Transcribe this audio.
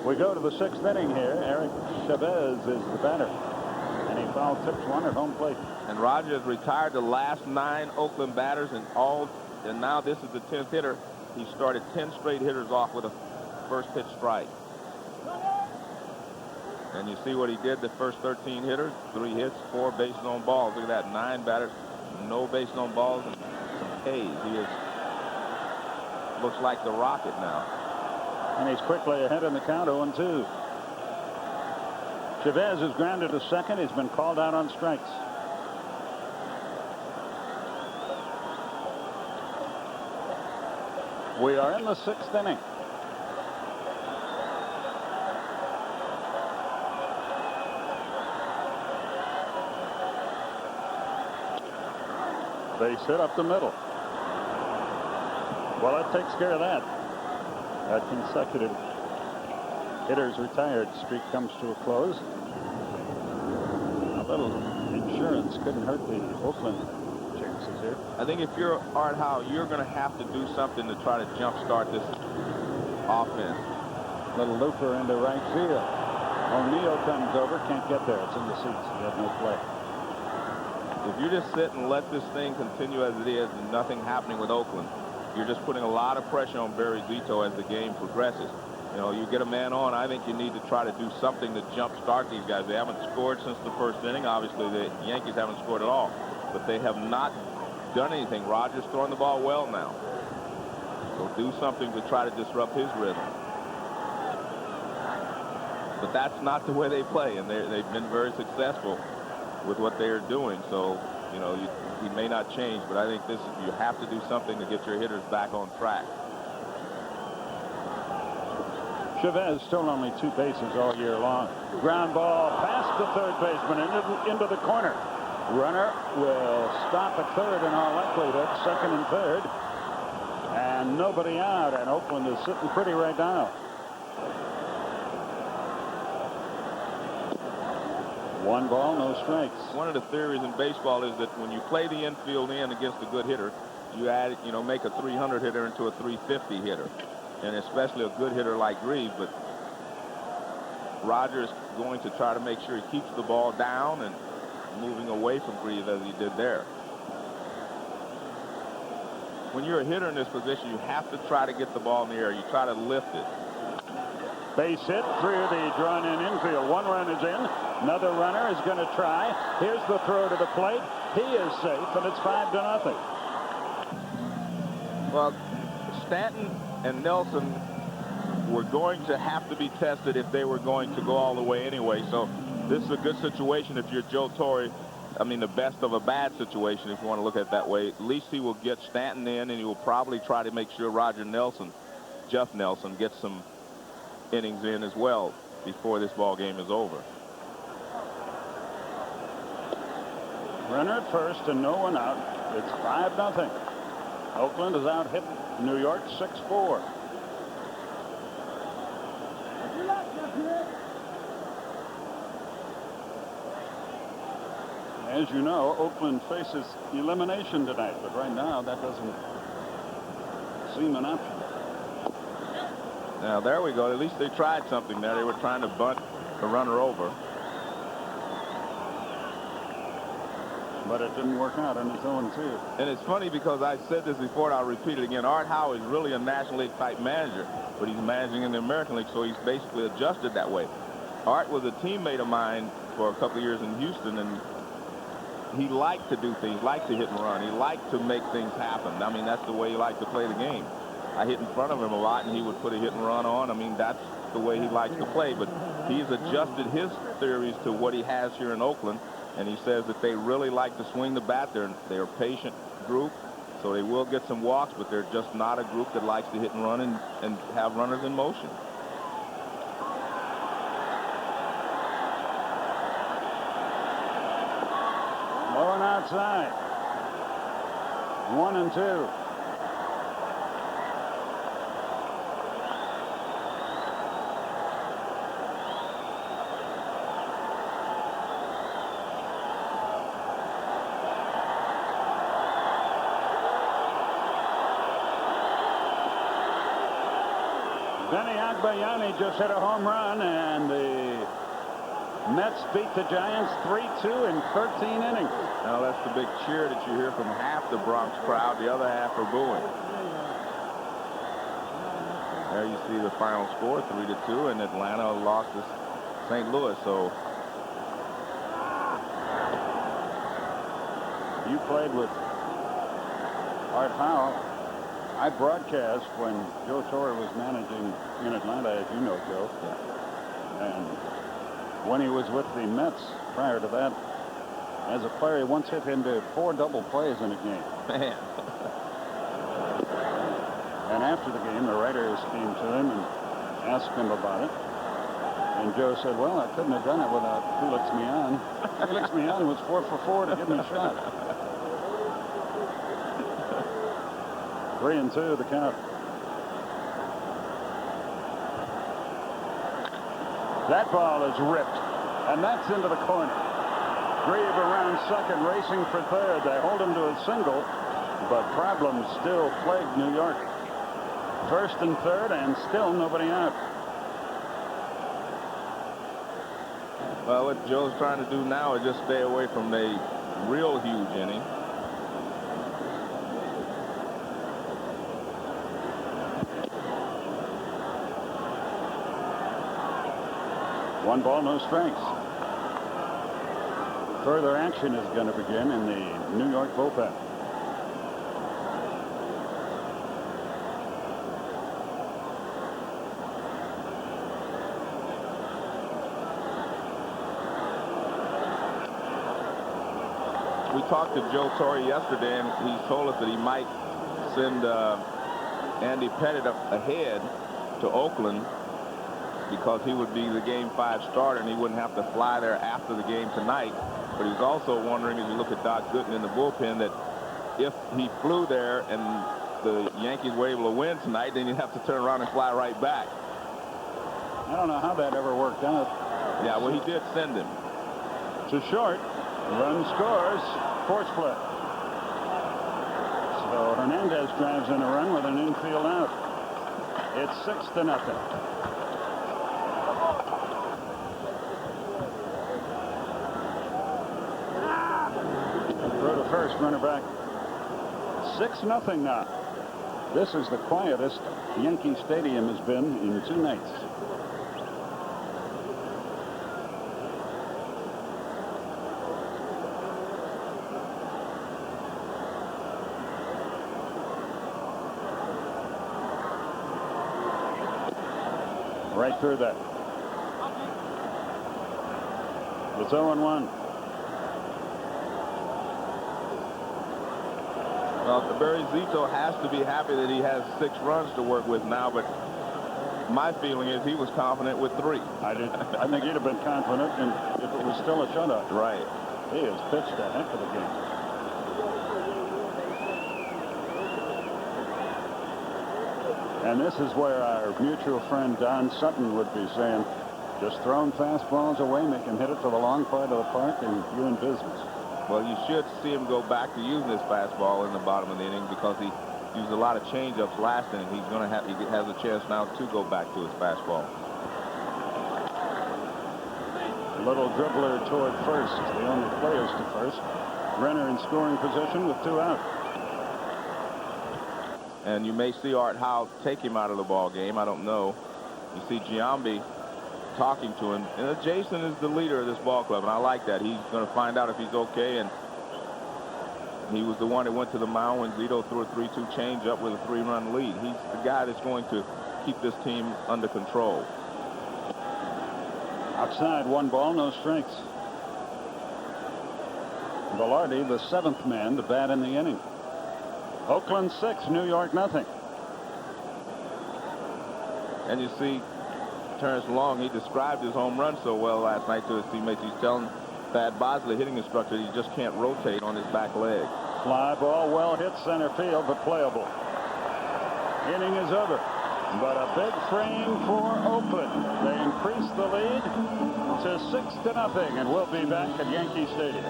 We go to the 6th inning here. Eric Chavez is the batter, and he foul tips one at home plate. And Roger has retired the last 9 Oakland batters, and now this is the 10th hitter. He started 10 straight hitters off with a first pitch strike. And you see what he did the first 13 hitters: 3 hits, 4 bases on balls. Look at that, 9 batters, no bases on balls, and some Ks. He looks like the Rocket now. And he's quickly ahead in the count, 0-2. Chavez is grounded to second. He's been called out on strikes. We are in the 6th inning. Base hit up the middle. Well, that takes care of that. That consecutive hitters retired streak comes to a close. A little insurance couldn't hurt the Oakland chances here. I think if you're Art Howe, you're going to have to do something to try to jumpstart this offense. Little looper into right field. O'Neill comes over, can't get there. It's in the seats. He had no play. If you just sit and let this thing continue as it is and nothing happening with Oakland, you're just putting a lot of pressure on Barry Zito as the game progresses. You know, you get a man on, I think you need to try to do something to jumpstart these guys. They haven't scored since the first inning. Obviously, the Yankees haven't scored at all, but they have not done anything. Roger's throwing the ball well now. So do something to try to disrupt his rhythm. But that's not the way they play, and they've been very successful with what they are doing. So, you know, he may not change, but I think you have to do something to get your hitters back on track. Chavez still only 2 bases all year long. Ground ball past the third baseman into the corner. Runner will stop at third in all likelihood, second and third, and nobody out, and Oakland is sitting pretty right now. 1 ball, no strikes. One of the theories in baseball is that when you play the infield in against a good hitter, you make a 300 hitter into a 350 hitter, and especially a good hitter like Greaves. But Roger is going to try to make sure he keeps the ball down and moving away from Greaves as he did there. When you're a hitter in this position, you have to try to get the ball in the air. You try to lift it. Base hit through the drawn-in infield. 1 run is in. Another runner is going to try. Here's the throw to the plate. He is safe, and it's 5-0. Well, Stanton and Nelson were going to have to be tested if they were going to go all the way anyway. So this is a good situation if you're Joe Torre. I mean, the best of a bad situation, if you want to look at it that way. At least he will get Stanton in, and he will probably try to make sure Jeff Nelson, gets some innings in as well before this ball game is over. Runner at first and no one out. It's 5-0. Oakland is out hit New York 6-4. As you know, Oakland faces elimination tonight, but right now that doesn't seem an option. Now there we go. At least they tried something there. They were trying to bunt the runner over. But it didn't work out, and it's 0-2. And it's funny because I said this before, and I'll repeat it again. Art Howe is really a National League type manager, but he's managing in the American League, so he's basically adjusted that way. Art was a teammate of mine for a couple of years in Houston, and he liked to do things, liked to hit and run. He liked to make things happen. I mean, that's the way he liked to play the game. I hit in front of him a lot, and he would put a hit and run on. I mean, that's the way he likes to play, but he's adjusted his theories to what he has here in Oakland. And he says that they really like to swing the bat. They're a patient group, so they will get some walks, but they're just not a group that likes to hit and run and have runners in motion. Low and outside. 1-2. Benny Agbayani just hit a home run, and the Mets beat the Giants 3-2 in 13 innings. Now that's the big cheer that you hear from half the Bronx crowd. The other half are booing. There you see the final score, 3-2, and Atlanta lost to St. Louis. So you played with Art Howe. I broadcast when Joe Torre was managing in Atlanta, as you know, Joe. Yeah. And when he was with the Mets prior to that, as a player, he once hit into 4 double plays in a game. Man. And after the game, the writers came to him and asked him about it. And Joe said, well, I couldn't have done it without Felix Millan. Felix Millan was 4 for 4 to give me a shot. 3-2 the count. That ball is ripped, and that's into the corner. Grieve around second, racing for third. They hold him to a single, but problems still plague New York. First and third, and still nobody out. Well, what Joe's trying to do now is just stay away from a real huge inning. One ball, no strikes. Further action is going to begin in the New York bullpen. We talked to Joe Torre yesterday, and he told us that he might send Andy Pettit up ahead to Oakland because he would be the Game 5 starter, and he wouldn't have to fly there after the game tonight. But he's also wondering, as you look at Doc Gooden in the bullpen, that if he flew there and the Yankees were able to win tonight, then he'd have to turn around and fly right back. I don't know how that ever worked out. Yeah, well, he did send him. To short. Run scores. Force play. So Hernandez drives in a run with an infield out. It's 6-0. Throw to first, runner back. 6-0 now. This is the quietest Yankee Stadium has been in 2 nights. Right through that. It's 0-1. Well, Barry Zito has to be happy that he has 6 runs to work with now, but my feeling is he was confident with 3. I think he'd have been confident if it was still a shutout. Right. He has pitched a heck of a game. And this is where our mutual friend Don Sutton would be saying, just throwing fastballs away, make him hit it to the long part of the park, and you're in business. Well, you should see him go back to using his fastball in the bottom of the inning because he used a lot of changeups last inning. He has a chance now to go back to his fastball. A little dribbler toward first. The only players to first. Renner in scoring position with 2 out. And you may see Art Howe take him out of the ball game. I don't know. You see Giambi talking to him. And Jason is the leader of this ball club, and I like that. He's going to find out if he's okay, and he was the one that went to the mound when Zito threw a 3-2 changeup with a 3-run lead. He's the guy that's going to keep this team under control. Outside, 1 ball, no strikes. Velarde, the 7th man to bat in the inning. Oakland 6, New York nothing. And you see Terrence Long, he described his home run so well last night to his teammates. He's telling Thad Bosley, hitting instructor, he just can't rotate on his back leg. Fly ball, well hit center field, but playable. Inning is over. But a big frame for Oakland. They increase the lead to 6-0, and we'll be back at Yankee Stadium.